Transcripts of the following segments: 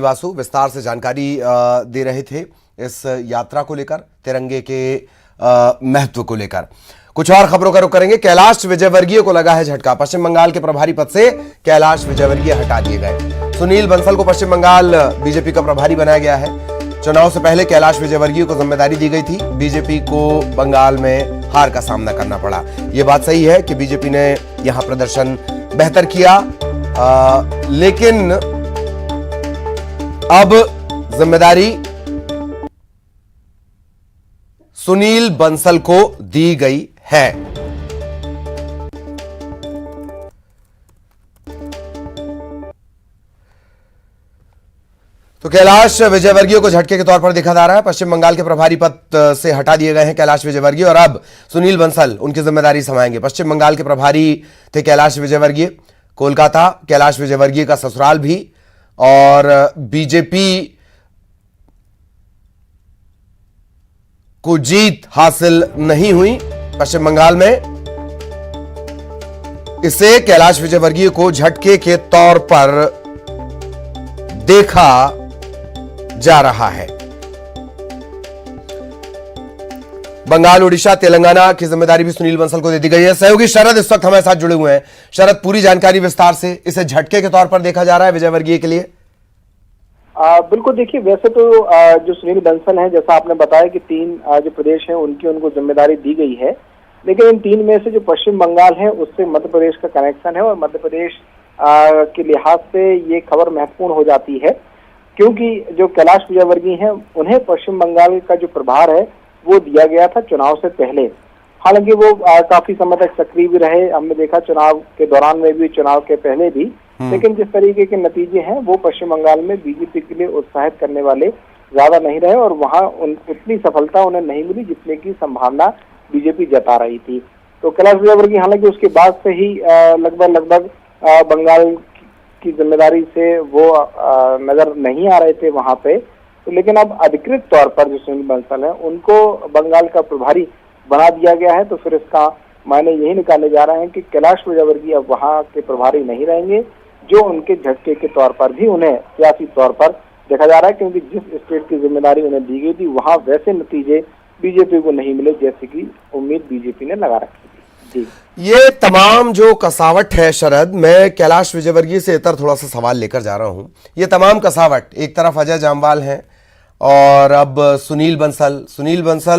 वासु विस्तार से जानकारी दे रहे थे इस यात्रा को लेकर, तिरंगे के महत्व को लेकर। कुछ और खबरों का रुख करेंगे। कैलाश विजयवर्गीय को लगा है झटका। पश्चिम बंगाल के प्रभारी पद से कैलाश विजयवर्गीय हटा दिए गए। सुनील बंसल को पश्चिम बंगाल बीजेपी का प्रभारी बनाया गया है। चुनाव से पहले कैलाश विजयवर्गीय को जिम्मेदारी दी गई थी। बीजेपी को बंगाल में हार का सामना करना पड़ा। यह बात सही है कि बीजेपी ने यहां प्रदर्शन बेहतर किया, लेकिन अब जिम्मेदारी सुनील बंसल को दी गई है। तो कैलाश विजयवर्गीय को झटके के तौर पर देखा जा रहा है। पश्चिम बंगाल के प्रभारी पद से हटा दिए गए हैं कैलाश विजयवर्गीय और अब सुनील बंसल उनकी जिम्मेदारी संभालेंगे। पश्चिम बंगाल के प्रभारी थे कैलाश विजयवर्गीय। कोलकाता कैलाश विजयवर्गीय का ससुराल भी, और बीजेपी को जीत हासिल नहीं हुई पश्चिम बंगाल में। इसे कैलाश विजयवर्गीय को झटके के तौर पर देखा जा रहा है। बंगाल, उड़ीसा, तेलंगाना की जिम्मेदारी भी सुनील बंसल को दे दी गई है। सहयोगी शरद इस वक्त हमारे साथ जुड़े हुए हैं। शरद, पूरी जानकारी विस्तार से। इसे झटके के तौर पर देखा जा रहा है विजयवर्गीय के लिए? बिल्कुल, देखिए वैसे तो जो सुनील बंसल हैं, जैसा आपने बताया कि 3 जो प्रदेश हैं उनकी उनको जिम्मेदारी दी गई है, लेकिन इन 3 में से जो पश्चिम बंगाल है उससे मध्य प्रदेश का कनेक्शन है और मध्य प्रदेश के लिहाज से ये खबर महत्वपूर्ण हो जाती है, क्योंकि जो कैलाश विजयवर्गीय हैं उन्हें पश्चिम बंगाल का जो प्रभार है वो दिया गया था चुनाव से पहले। हालांकि वो काफी समय तक सक्रिय भी रहे, हमने देखा चुनाव के दौरान में भी, चुनाव के पहले भी, लेकिन जिस तरीके के नतीजे हैं वो पश्चिम बंगाल में बीजेपी के लिए उत्साहित करने वाले ज्यादा नहीं रहे और वहां उतनी सफलता उन्हें नहीं मिली जितने की संभावना बीजेपी जता रही थी। तो कैलाश विजयवर्गीय हालांकि उसके बाद से ही लगभग बंगाल की जिम्मेदारी से वो नजर नहीं आ रहे थे वहां पे, तो लेकिन अब अधिकृत तौर पर जो सुनील बंसल है उनको बंगाल का प्रभारी बना दिया गया है। तो फिर इसका मायने यही निकाले जा रहे हैं कि कैलाश विजयवर्गीय अब वहां के प्रभारी नहीं रहेंगे, जो उनके झटके के तौर पर भी उन्हें सियासी तौर पर देखा जा रहा है, क्योंकि जिस स्टेट की जिम्मेदारी उन्हें दी गई थी वहां वैसे नतीजे बीजेपी को नहीं मिले जैसे की उम्मीद बीजेपी ने लगा रखी थी। जी, ये तमाम जो कसावट है शरद, मैं कैलाश विजयवर्गीय से इतर थोड़ा सा सवाल लेकर जा रहा हूं। ये तमाम कसावट, एक तरफ अजय जामवाल हैं और अब सुनील बंसल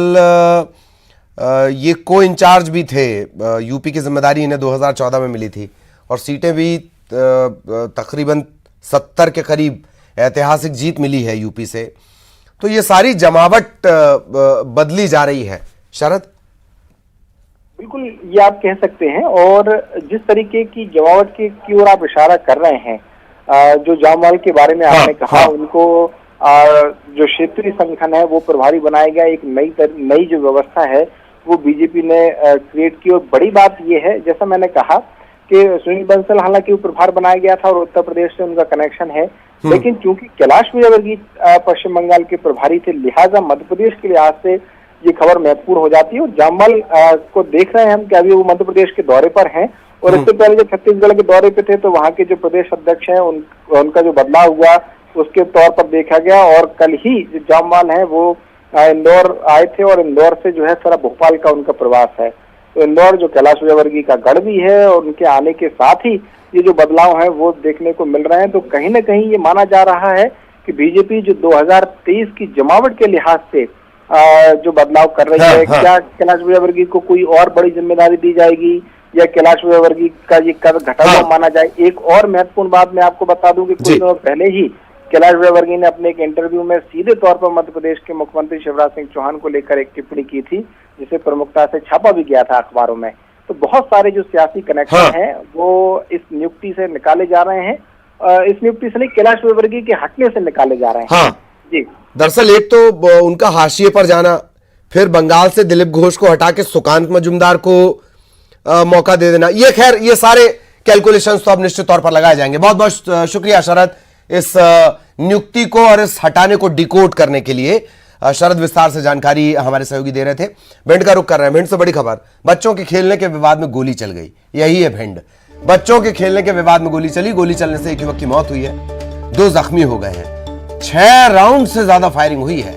ये को इंचार्ज भी थे। यूपी की जिम्मेदारी इन्हें 2014 में मिली थी और सीटें भी तकरीबन 70 के करीब ऐतिहासिक जीत मिली है यूपी से। तो ये सारी जमावट बदली जा रही है शरद। बिल्कुल, ये आप कह सकते हैं। और जिस तरीके की जमावट की ओर आप इशारा कर रहे हैं, जो जामवाल के बारे में आपने कहा, उनको जो क्षेत्रीय संगठन है वो प्रभारी बनाया गया। एक नई जो व्यवस्था है वो बीजेपी ने क्रिएट की। और बड़ी बात ये है, जैसा मैंने कहा कि सुनील बंसल हालांकि वो प्रभार बनाया गया था और उत्तर प्रदेश से उनका कनेक्शन है, लेकिन चूंकि कैलाश विजयवर्गीय पश्चिम बंगाल के प्रभारी थे, लिहाजा मध्य प्रदेश के लिहाज से ये खबर महत्वपूर्ण हो जाती है। और जामवाल को देख रहे हैं हम कि अभी वो मध्य प्रदेश के दौरे पर हैं और इससे पहले जब छत्तीसगढ़ के दौरे पे थे तो वहाँ के जो प्रदेश अध्यक्ष हैं उनका जो बदलाव हुआ उसके तौर पर देखा गया। और कल ही जो जामवाल है वो इंदौर आए थे और इंदौर से जो है सारा भोपाल का उनका प्रवास है। तो इंदौर जो कैलाश विजयवर्गीय का गढ़ भी है और उनके आने के साथ ही ये जो बदलाव है वो देखने को मिल रहे हैं। तो कहीं ना कहीं ये माना जा रहा है कि बीजेपी जो 2023 की जमावट के लिहाज से जो बदलाव कर रही है, क्या कैलाश विजयवर्गीय को कोई और बड़ी जिम्मेदारी दी जाएगी या कैलाश विजयवर्गीय का ये कद घटा हुआ माना जाए। एक और महत्वपूर्ण बात मैं आपको बता दूं कि कुछ दिनों पहले ही कैलाश विजयवर्गीय ने अपने एक इंटरव्यू में सीधे तौर पर मध्य प्रदेश के मुख्यमंत्री शिवराज सिंह चौहान को लेकर एक टिप्पणी की थी, जिसे प्रमुखता से छापा भी गया था अखबारों में। तो बहुत सारे जो सियासी कनेक्शन हैं वो इस नियुक्ति से निकाले जा रहे हैं, इस नियुक्ति से नहीं, कैलाश विजयवर्गीय के हटने से निकाले जा रहे हैं। जी, दरअसल एक तो उनका हाशिए पर जाना, फिर बंगाल से दिलीप घोष को हटा के सुकांत मजूमदार को मौका दे देना, ये खैर ये सारे कैलकुलेशंस तो अब निश्चित तौर पर लगाए जाएंगे। बहुत बहुत शुक्रिया शरद इस नियुक्ति को और इस हटाने को डिकोड करने के लिए। शरद विस्तार से जानकारी हमारे सहयोगी दे रहे थे। भिंड का रुख कर रहे हैं। भिंड से बड़ी खबर, बच्चों के खेलने के विवाद में गोली चल गई। यही है भिंड। बच्चों के खेलने के विवाद में गोली चली। गोली चलने से एक युवक की मौत हुई है, 2 जख्मी हो गए हैं। 6 राउंड से ज्यादा फायरिंग हुई है।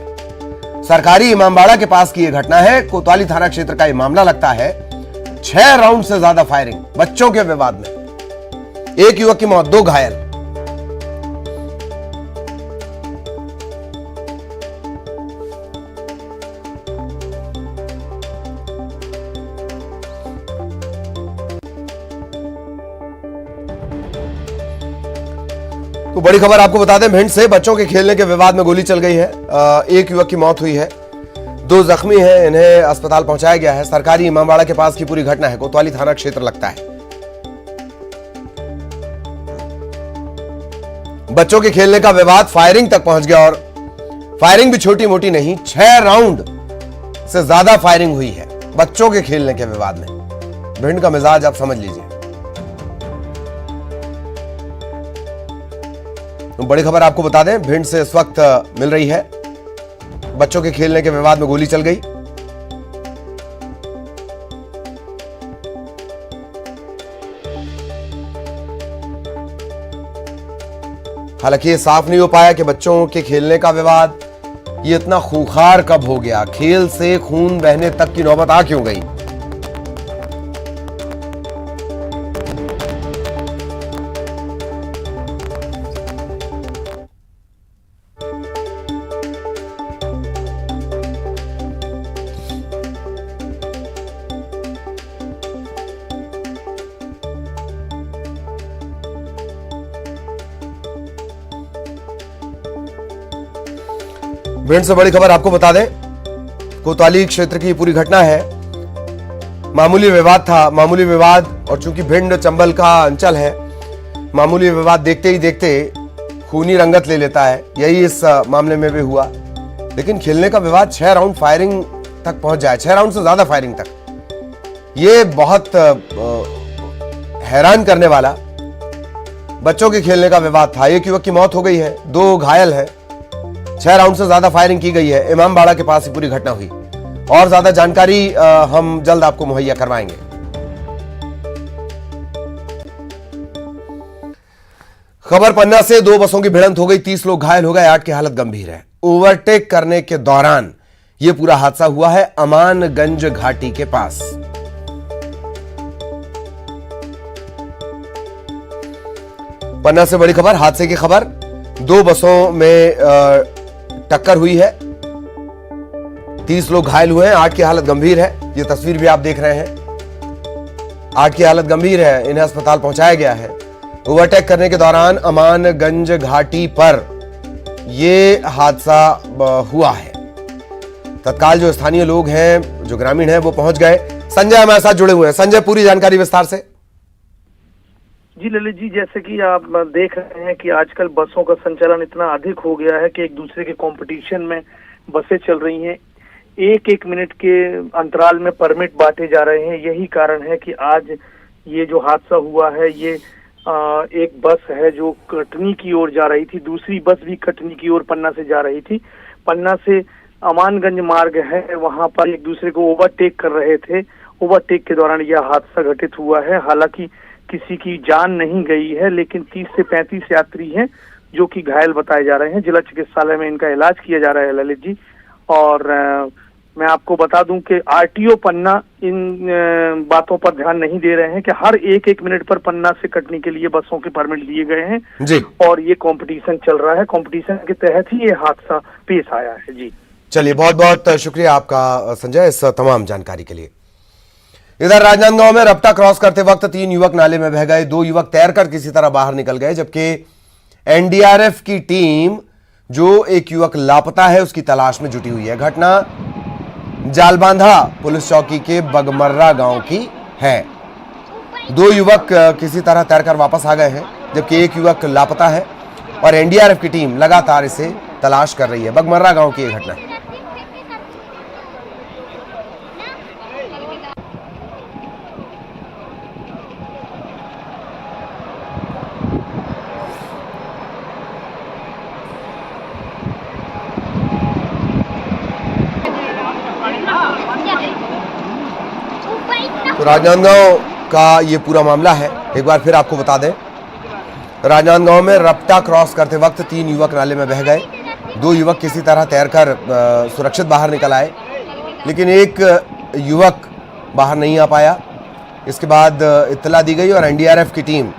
सरकारी इमामबाड़ा के पास की यह घटना है। कोतवाली थाना क्षेत्र का यह मामला लगता है। 6 राउंड से ज्यादा फायरिंग बच्चों के विवाद में। एक युवक की मौत, 2 घायल। तो बड़ी खबर आपको बता दें, भिंड से बच्चों के खेलने के विवाद में गोली चल गई है। एक युवक की मौत हुई है, 2 जख्मी हैं, इन्हें अस्पताल पहुंचाया गया है। सरकारी इमामबाड़ा के पास की पूरी घटना है, कोतवाली थाना क्षेत्र लगता है। बच्चों के खेलने का विवाद फायरिंग तक पहुंच गया, और फायरिंग भी छोटी मोटी नहीं, 6 राउंड से ज्यादा फायरिंग हुई है बच्चों के खेलने के विवाद में। भिंड का मिजाज आप समझ लीजिए। तो बड़ी खबर आपको बता दें, भिंड से इस वक्त मिल रही है। बच्चों के खेलने के विवाद में गोली चल गई। हालांकि ये साफ नहीं हो पाया कि बच्चों के खेलने का विवाद ये इतना खूंखार कब हो गया, खेल से खून बहने तक की नौबत आ क्यों गई। भिंड से बड़ी खबर आपको बता दें, कोतवाली क्षेत्र की पूरी घटना है। मामूली विवाद था, मामूली विवाद, और चूंकि भिंड चंबल का अंचल है, मामूली विवाद देखते ही देखते खूनी रंगत ले लेता है। यही इस मामले में भी हुआ। लेकिन खेलने का विवाद 6 राउंड फायरिंग तक पहुंच जाए, 6 राउंड से ज्यादा फायरिंग तक, ये बहुत हैरान करने वाला बच्चों के खेलने का विवाद था। एक युवक की मौत हो गई है, 2 घायल है। 6 राउंड से ज्यादा फायरिंग की गई है। इमामबाड़ा के पास ही पूरी घटना हुई। और ज्यादा जानकारी हम जल्द आपको मुहैया करवाएंगे। खबर पन्ना से 2 बसों की भिड़ंत हो गई, 30 लोग घायल हो गए, 8 की हालत गंभीर है। ओवरटेक करने के दौरान यह पूरा हादसा हुआ है अमानगंज घाटी के पास। पन्ना से बड़ी खबर, हादसे की खबर। 2 बसों में टक्कर हुई है, 30 लोग घायल हुए हैं, 8 की हालत गंभीर है। ये तस्वीर भी आप देख रहे हैं। 8 की हालत गंभीर है, इन्हें अस्पताल पहुंचाया गया है। ओवरटेक करने के दौरान अमानगंज घाटी पर यह हादसा हुआ है। तत्काल जो स्थानीय लोग हैं, जो ग्रामीण हैं, वो पहुंच गए। संजय हमारे साथ जुड़े हुए हैं। संजय, पूरी जानकारी विस्तार से। जी ललित जी, जैसे कि आप देख रहे हैं कि आजकल बसों का संचालन इतना अधिक हो गया है कि एक दूसरे के कंपटीशन में बसें चल रही हैं। 1-1 मिनट के अंतराल में परमिट बांटे जा रहे हैं। यही कारण है कि आज ये जो हादसा हुआ है, ये एक बस है जो कटनी की ओर जा रही थी, दूसरी बस भी कटनी की ओर पन्ना से जा रही थी। पन्ना से अमानगंज मार्ग है, वहां पर एक दूसरे को ओवरटेक कर रहे थे। ओवरटेक के दौरान यह हादसा घटित हुआ है। हालांकि किसी की जान नहीं गई है, लेकिन 30 से 35 यात्री हैं जो कि घायल बताए जा रहे हैं। जिला चिकित्सालय में इनका इलाज किया जा रहा है ललित जी। और मैं आपको बता दूं कि आरटीओ पन्ना इन बातों पर ध्यान नहीं दे रहे हैं कि हर 1-1 मिनट पर पन्ना से कटने के लिए बसों के परमिट दिए गए हैं जी। और ये कंपटीशन चल रहा है, कंपटीशन के तहत ही ये हादसा पेश आया है जी। चलिए, बहुत बहुत शुक्रिया आपका संजय इस तमाम जानकारी के लिए। इधर राजनांदगांव में रपटा क्रॉस करते वक्त 3 युवक नाले में बह गए। 2 युवक तैरकर किसी तरह बाहर निकल गए, जबकि एनडीआरएफ की टीम, जो एक युवक लापता है, उसकी तलाश में जुटी हुई है। घटना जालबांधा पुलिस चौकी के बगमर्रा गांव की है। 2 युवक किसी तरह तैरकर वापस आ गए हैं, जबकि एक युवक लापता है और एनडीआरएफ की टीम लगातार इसे तलाश कर रही है। बगमर्रा गांव की यह घटना है। तो राजनांदगांव का ये पूरा मामला है। एक बार फिर आपको बता दें, राजनांदगांव में रपटा क्रॉस करते वक्त 3 युवक नाले में बह गए। दो युवक किसी तरह तैरकर सुरक्षित बाहर निकल आए, लेकिन एक युवक बाहर नहीं आ पाया। इसके बाद इत्तला दी गई और एनडीआरएफ की टीम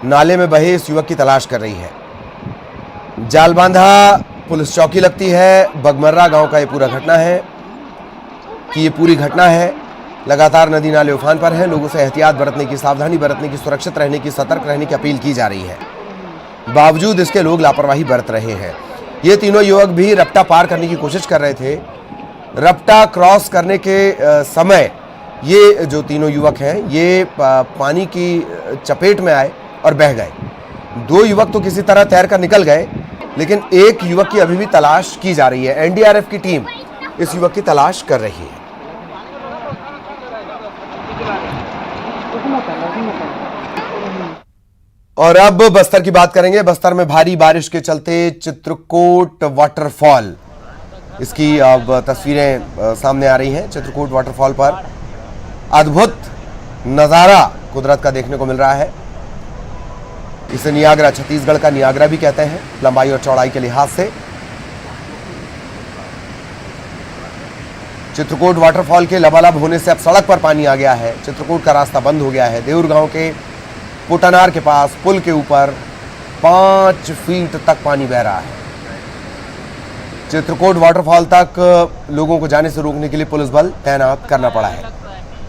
नाले में बहे इस युवक की तलाश कर रही है। जालबांधा पुलिस चौकी लगती है। बगमर्रा गांव का ये पूरा घटना है कि ये पूरी घटना है। लगातार नदी नाले उफान पर हैं। लोगों से एहतियात बरतने की, सावधानी बरतने की, सुरक्षित रहने की, सतर्क रहने की अपील की जा रही है। बावजूद इसके लोग लापरवाही बरत रहे हैं। ये तीनों युवक भी रपटा पार करने की कोशिश कर रहे थे। रपटा क्रॉस करने के समय ये जो तीनों युवक हैं ये पानी की चपेट में आए और बह गए। दो युवक तो किसी तरह तैर कर निकल गए, लेकिन एक युवक की अभी भी तलाश की जा रही है। एनडीआरएफ की टीम इस युवक की तलाश कर रही है। और अब बस्तर की बात करेंगे। बस्तर में भारी बारिश के चलते चित्रकूट वाटरफॉल, इसकी अब तस्वीरें सामने आ रही हैं। चित्रकूट वाटरफॉल पर अद्भुत नजारा कुदरत का देखने को मिल रहा है। इसे नियाग्रा, छत्तीसगढ़ का नियाग्रा भी कहते हैं लंबाई और चौड़ाई के लिहाज से। चित्रकूट वाटरफॉल के लबालब होने से अब सड़क पर पानी आ गया है। चित्रकूट का रास्ता बंद हो गया है। देउर गांव के पुटनार के पास पुल के ऊपर 5 फीट तक पानी बह रहा है। चित्रकूट वाटरफॉल तक लोगों को जाने से रोकने के लिए पुलिस बल तैनात करना पड़ा है।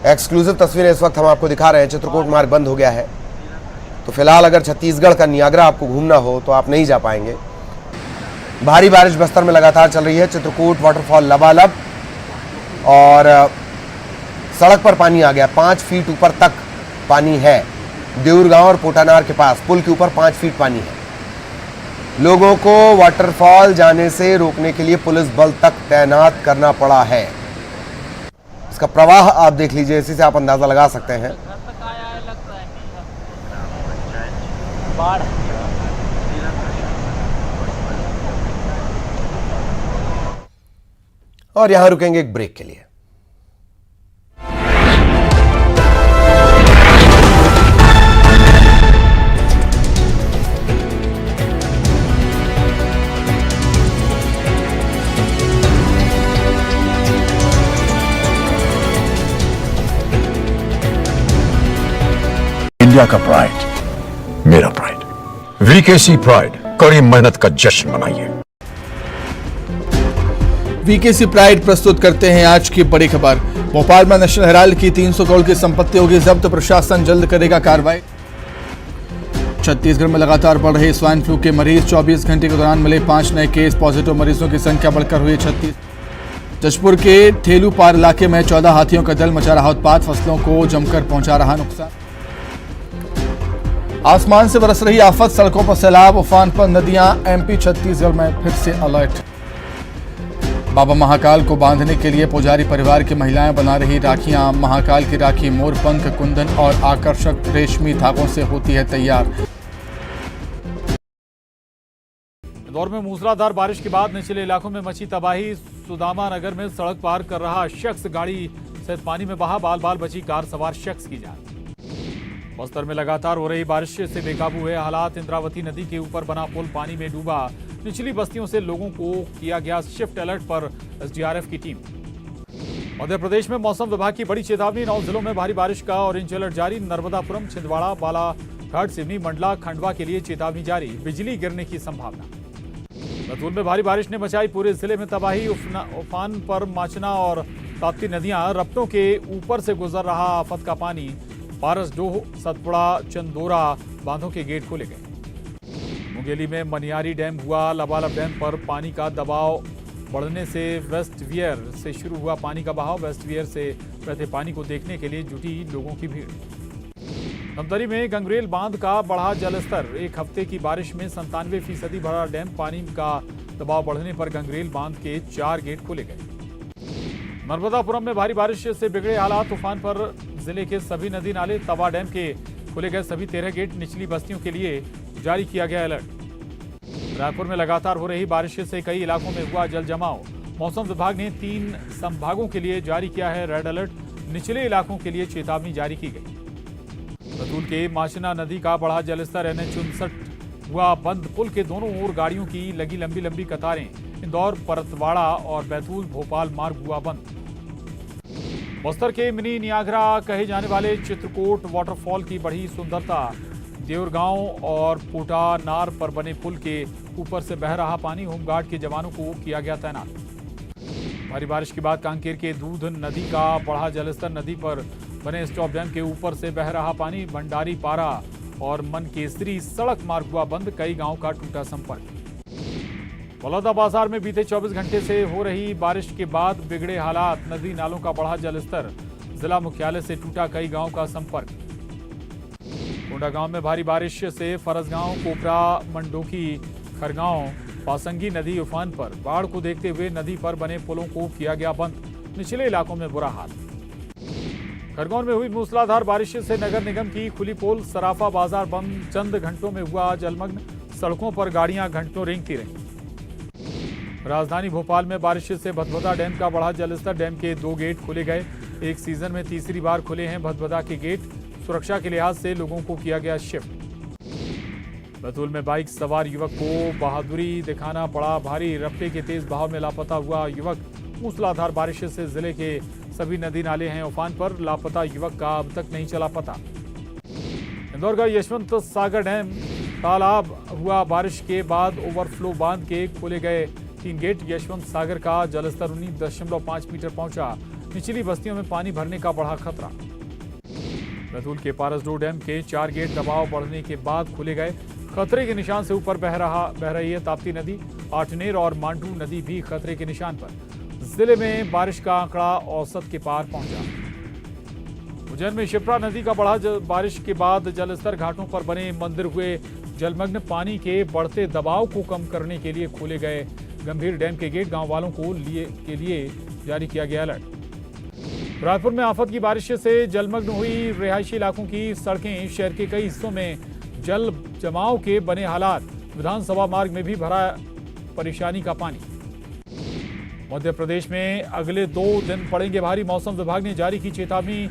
एक्सक्लूसिव तस्वीरें इस वक्त हम आपको दिखा रहे हैं। चित्रकूट मार्ग बंद हो गया है, तो फिलहाल अगर छत्तीसगढ़ का नियाग्रा आपको घूमना हो तो आप नहीं जा पाएंगे। भारी बारिश बस्तर में लगातार चल रही है। चित्रकूट वाटरफॉल लबालब और सड़क पर पानी आ गया। 5 फीट ऊपर तक पानी है। देउर गांव और पोटानार के पास पुल के ऊपर 5 फीट पानी है। लोगों को वाटरफॉल जाने से रोकने के लिए पुलिस बल तक तैनात करना पड़ा है। इसका प्रवाह आप देख लीजिए, इसी से आप अंदाजा लगा सकते हैं। और यहां रुकेंगे एक ब्रेक के लिए। इंडिया का प्राइड, मेरा प्राइड, वीकेसी प्राइड कड़ी मेहनत का जश्न मनाइए। वीकेसी प्राइड प्रस्तुत करते हैं आज की बड़ी खबर। भोपाल में नेशनल हेराल्ड की 300 करोड़ की संपत्ति होगी जब्त, प्रशासन जल्द करेगा कार्रवाई। छत्तीसगढ़ में लगातार बढ़ रहे स्वाइन फ्लू के मरीज, 24 घंटे के दौरान मिले 5 नए केस। पॉजिटिव मरीजों की संख्या बढ़कर हुई 36। जशपुर के ठेलू पार इलाके में 14 हाथियों का दल मचा रहा उत्पात, फसलों को जमकर पहुंचा रहा नुकसान। आसमान से बरस रही आफत, सड़कों पर सैलाब, उफान पर नदियां। एमपी छत्तीसगढ़ में फिर से अलर्ट। बाबा महाकाल को बांधने के लिए पुजारी परिवार की महिलाएं बना रही राखियां। महाकाल की राखी मोर पंख, कुंदन और आकर्षक रेशमी धागों से होती है तैयार। इंदौर में मूसलाधार बारिश के बाद निचले इलाकों में मची तबाही। सुदामा नगर में सड़क पार कर रहा शख्स गाड़ी से पानी में बहा, बाल बाल बची कार सवार शख्स की जान। बस्तर में लगातार हो रही बारिश से बेकाबू हुए हालात। इंद्रावती नदी के ऊपर बना पुल पानी में डूबा। निचली बस्तियों से लोगों को किया गया शिफ्ट अलर्ट पर एसडीआरएफ की टीम। मध्य प्रदेश में मौसम विभाग की बड़ी चेतावनी। 9 जिलों में भारी बारिश का ऑरेंज अलर्ट जारी। नर्मदापुरम, छिंदवाड़ा, बालाघाट, सिवनी, मंडला, खंडवा के लिए चेतावनी जारी। बिजली गिरने की संभावना। बैतूल में भारी बारिश ने मचाई पूरे जिले में तबाही। उफान पर माचना और ताप्ती नदियां, रपटों के ऊपर से गुजर रहा आफत का पानी। पारसडोह, सतपुड़ा, चंदोरा बांधों के गेट खोले गए। मुंगेली में मनियारी डैम हुआ। लबालब डैम पर पानी का दबाव बढ़ने से वेस्ट वियर से शुरू हुआ पानी का बहाव। वेस्ट वियर से बहते पानी को देखने के लिए जुटी लोगों की भीड़। धमतरी में गंगरेल बांध का बढ़ा जलस्तर। एक हफ्ते की बारिश में 97% भरा डैम। पानी का दबाव बढ़ने पर गंगरेल बांध के 4 गेट खोले गए। नर्मदापुरम में भारी बारिश से बिगड़े हालात। तूफान पर जिले के सभी नदी नाले, तवा डैम के खोले गए सभी 13 गेट। निचली बस्तियों के लिए जारी किया गया अलर्ट। रायपुर में लगातार हो रही बारिश से कई इलाकों में हुआ जल जमाव। मौसम विभाग ने 3 संभागों के लिए जारी किया है रेड अलर्ट। निचले इलाकों के लिए चेतावनी जारी की गई। बैतूल के माचना नदी का बढ़ा जलस्तर। NH 59 हुआ बंद। पुल के दोनों ओर गाड़ियों की लगी लंबी लंबी कतारें। इंदौर परतवाड़ा और बैतूल भोपाल मार्ग हुआ बंद। बस्तर के मिनी नियाग्रा कहे जाने वाले चित्रकूट वाटरफॉल की बढ़ी सुंदरता। देवरगांव और पोटा नार पर बने पुल के ऊपर से बह रहा पानी। होमगार्ड के जवानों को किया गया तैनात। भारी बारिश के बाद कांकेर के दूध नदी का बढ़ा जलस्तर। नदी पर बने स्टॉप डैम के ऊपर से बह रहा पानी। भंडारी पारा और मनकेसरी सड़क मार्ग हुआ बंद। कई गांव का टूटा संपर्क। बलौदा बाजार में बीते 24 घंटे से हो रही बारिश के बाद बिगड़े हालात। नदी नालों का बढ़ा जलस्तर। जिला मुख्यालय से टूटा कई गांव का संपर्क। कोंडा गांव में भारी बारिश से फरसगांव, कोपरा, मंडोकी, खरगांव, पासंगी नदी उफान पर। बाढ़ को देखते हुए नदी पर बने पुलों को किया गया बंद। निचले इलाकों में बुरा हाल। खरगोन में हुई मूसलाधार बारिश से नगर निगम की खुली पोल। सराफा बाजार बंद। चंद घंटों में हुआ जलमग्न। सड़कों पर गाड़ियां घंटों रेंगती रहीं। राजधानी भोपाल में बारिश से भदभदा डैम का बढ़ा जलस्तर। डैम के 2 गेट खोले गए। एक सीजन में तीसरी बार खुले हैं भदभदा के गेट। सुरक्षा के लिहाज से लोगों को किया गया शिफ्ट। बैतूल में बाइक सवार युवक को बहादुरी दिखाना पड़ा भारी। रफ्ते के तेज बहाव में लापता हुआ युवक। मूसलाधार बारिश से जिले के सभी नदी नाले हैं उफान पर। लापता युवक का अब तक नहीं चला पता। इंदौर का यशवंत सागर डैम तालाब हुआ बारिश के बाद ओवरफ्लो बांध के खोले गए 3 गेट। यशवंत सागर का जलस्तर 19.5 मीटर पहुंचा। निचली बस्तियों में पानी भरने का बढ़ा खतरा। बैतूल के पारसडोह डैम के 4 गेट दबाव बढ़ने के बाद खुले गए। खतरे के निशान से ऊपर बह रही है ताप्ती नदी। आठनेर और मांडू नदी भी खतरे के निशान पर। जिले में बारिश का आंकड़ा औसत के पार पहुंचा। उज्जैन में शिप्रा नदी का बढ़ा बारिश के बाद जलस्तर। घाटों पर बने मंदिर हुए जलमग्न। पानी के बढ़ते दबाव को कम करने के लिए खोले गए गंभीर डैम के गेट। गांव वालों को लिए जारी किया गया अलर्ट। रायपुर में आफत की बारिश से जलमग्न हुई रिहायशी इलाकों की सड़कें। शहर के कई हिस्सों में जल जमाव के बने हालात। विधानसभा मार्ग में भी भरा परेशानी का पानी। मध्य प्रदेश में अगले 2 दिन पड़ेंगे भारी। मौसम विभाग ने जारी की चेतावनी।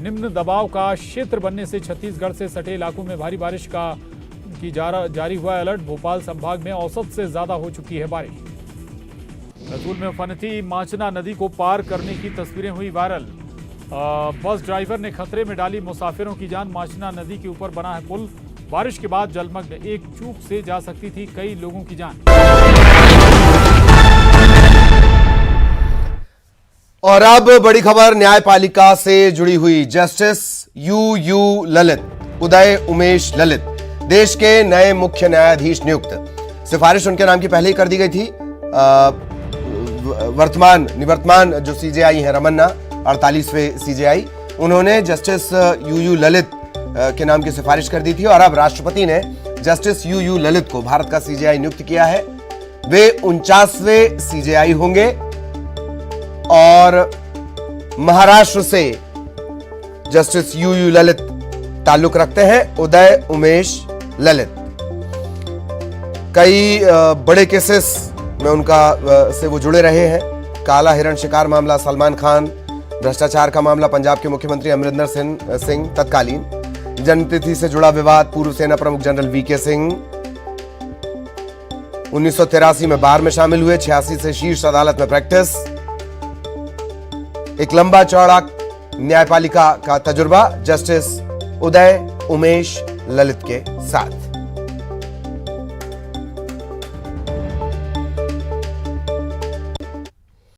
निम्न दबाव का क्षेत्र बनने से छत्तीसगढ़ से सटे इलाकों में भारी बारिश की जारी हुआ अलर्ट। भोपाल संभाग में औसत से ज्यादा हो चुकी है बारिश। बैतूल में उफनती माचना नदी को पार करने की तस्वीरें हुई वायरल। बस ड्राइवर ने खतरे में डाली मुसाफिरों की जान। माचना नदी के ऊपर बना है पुल। बारिश के बाद जलमग्न। एक चूक से जा सकती थी कई लोगों की जान। और अब बड़ी खबर न्यायपालिका से जुड़ी हुई। जस्टिस यू ललित, उदय उमेश ललित देश के नए मुख्य न्यायाधीश नियुक्त। सिफारिश उनके नाम की पहले ही कर दी गई थी। निवर्तमान जो सीजेआई है रमन्ना, 48वें सीजेआई, उन्होंने जस्टिस यू ललित के नाम की सिफारिश कर दी थी। और अब राष्ट्रपति ने जस्टिस यू ललित को भारत का सीजेआई नियुक्त किया है। वे 49वें सीजेआई होंगे और महाराष्ट्र से जस्टिस यू ललित ताल्लुक रखते हैं। उदय उमेश ललित कई बड़े केसेस में उनका से वो जुड़े रहे हैं। काला हिरण शिकार मामला, सलमान खान, भ्रष्टाचार का मामला, पंजाब के मुख्यमंत्री अमरिंदर सिंह तत्कालीन, जन्मतिथि से जुड़ा विवाद, पूर्व सेना प्रमुख जनरल वीके सिंह 1983 में बार में शामिल हुए, 86 से शीर्ष अदालत में प्रैक्टिस। एक लंबा चौड़ा न्यायपालिका का तजुर्बा जस्टिस उदय उमेश ललित के साथ।